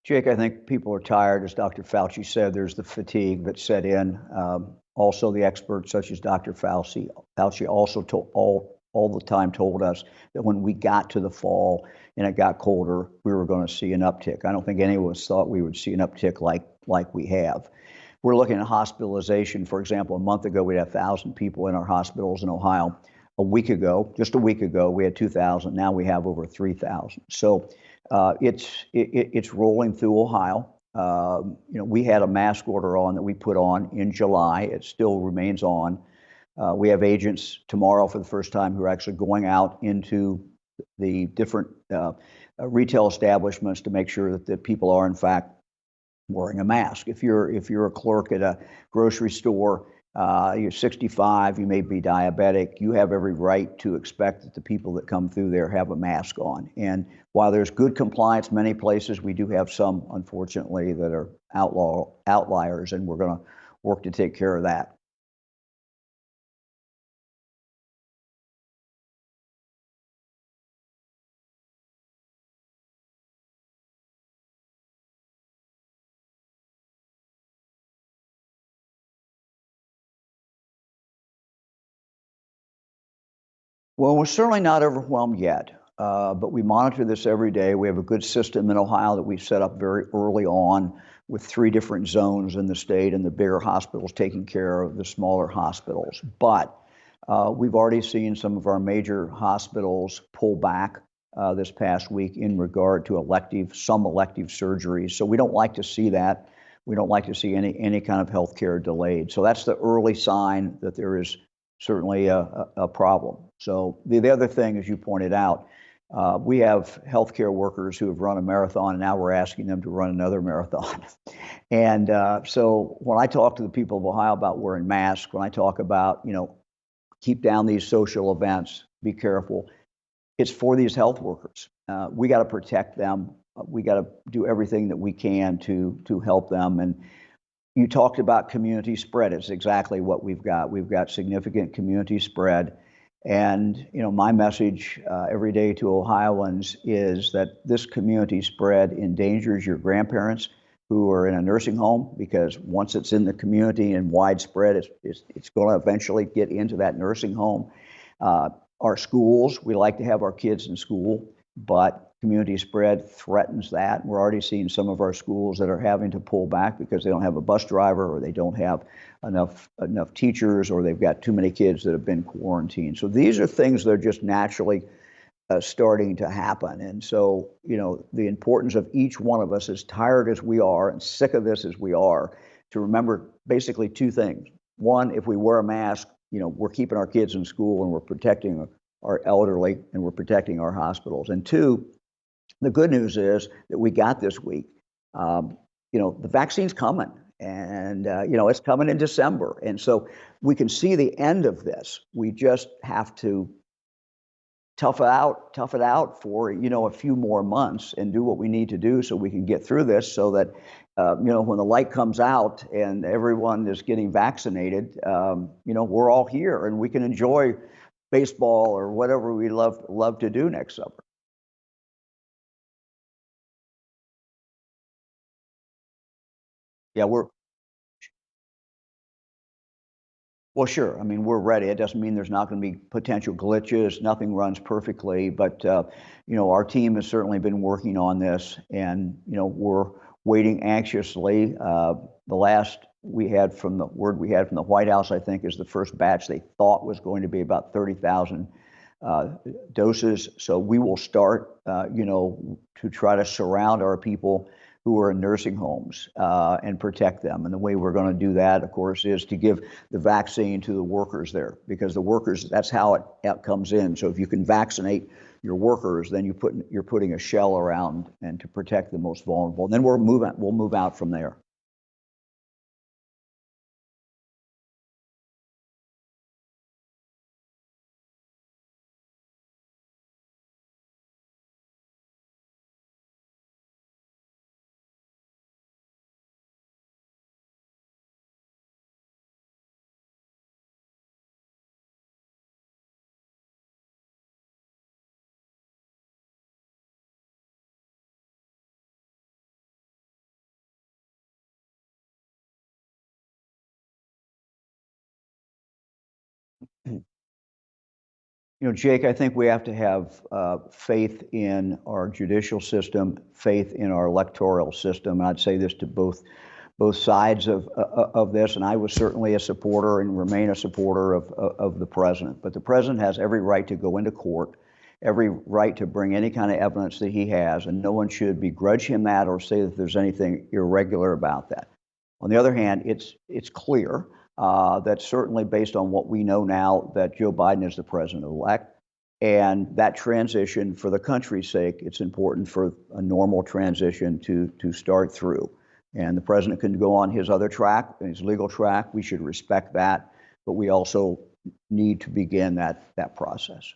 Jake, I think people are tired. As Dr. Fauci said, there's the fatigue that set in. Also, the experts such as Dr. Fauci also told all the time told us that when we got to the fall and it got colder, we were going to see an uptick. I don't think any of us thought we would see an uptick like we have. We're looking at hospitalization. For example, a month ago, we had 1,000 people in our hospitals in Ohio. Just a week ago, we had 2,000. Now we have over 3,000. So it's rolling through Ohio. We had a mask order on that we put on in July. It still remains on. We have agents tomorrow for the first time who are actually going out into the different retail establishments to make sure that the people are in fact wearing a mask. If you're a clerk at a grocery store, you're 65, you may be diabetic, you have every right to expect that the people that come through there have a mask on. And while there's good compliance many places, we do have some, unfortunately, that are outliers, and we're going to work to take care of that. Well, we're certainly not overwhelmed yet, but we monitor this every day. We have a good system in Ohio that we set up very early on with 3 different zones in the state, and the bigger hospitals taking care of the smaller hospitals. But we've already seen some of our major hospitals pull back this past week in regard to some elective surgeries. So we don't like to see that. We don't like to see any kind of healthcare delayed. So that's the early sign that there is certainly a problem. So the other thing, as you pointed out, we have healthcare workers who have run a marathon, and now we're asking them to run another marathon. And so when I talk to the people of Ohio about wearing masks, when I talk about, keep down these social events, be careful, it's for these health workers. We got to protect them. We got to do everything that we can to help them. And you talked about community spread. It's exactly what we've got. We've got significant community spread. And, my message every day to Ohioans is that this community spread endangers your grandparents who are in a nursing home, because once it's in the community and widespread, it's going to eventually get into that nursing home. Our schools, we like to have our kids in school, but community spread threatens that. We're already seeing some of our schools that are having to pull back because they don't have a bus driver, or they don't have enough teachers, or they've got too many kids that have been quarantined. So these are things that are just naturally starting to happen. And so, the importance of each one of us, as tired as we are and sick of this as we are, to remember basically 2 things. One, if we wear a mask, we're keeping our kids in school, and we're protecting our elderly, and we're protecting our hospitals. And 2, the good news is that we got this week. The vaccine's coming, and it's coming in December, and so we can see the end of this. We just have to tough it out for a few more months and do what we need to do so we can get through this. So that when the light comes out and everyone is getting vaccinated, we're all here and we can enjoy baseball or whatever we love to do next summer. Yeah, well, sure. I mean, we're ready. It doesn't mean there's not going to be potential glitches. Nothing runs perfectly, but our team has certainly been working on this, and we're waiting anxiously. The last word we had from the White House, I think, is the first batch they thought was going to be about 30,000 doses. So we will start, to try to surround our people who are in nursing homes and protect them. And the way we're going to do that, of course, is to give the vaccine to the workers there, because the workers, that's how it comes in. So if you can vaccinate your workers, then you're putting a shell around and to protect the most vulnerable. And then we'll move out from there. Jake, I think we have to have faith in our judicial system, faith in our electoral system. And I'd say this to both sides of this, and I was certainly a supporter and remain a supporter of the president. But the president has every right to go into court, every right to bring any kind of evidence that he has, and no one should begrudge him that or say that there's anything irregular about that. On the other hand, it's clear that certainly based on what we know now that Joe Biden is the president-elect, and that transition for the country's sake, it's important for a normal transition to start through. And the president can go on his other track, his legal track. We should respect that, but we also need to begin that process.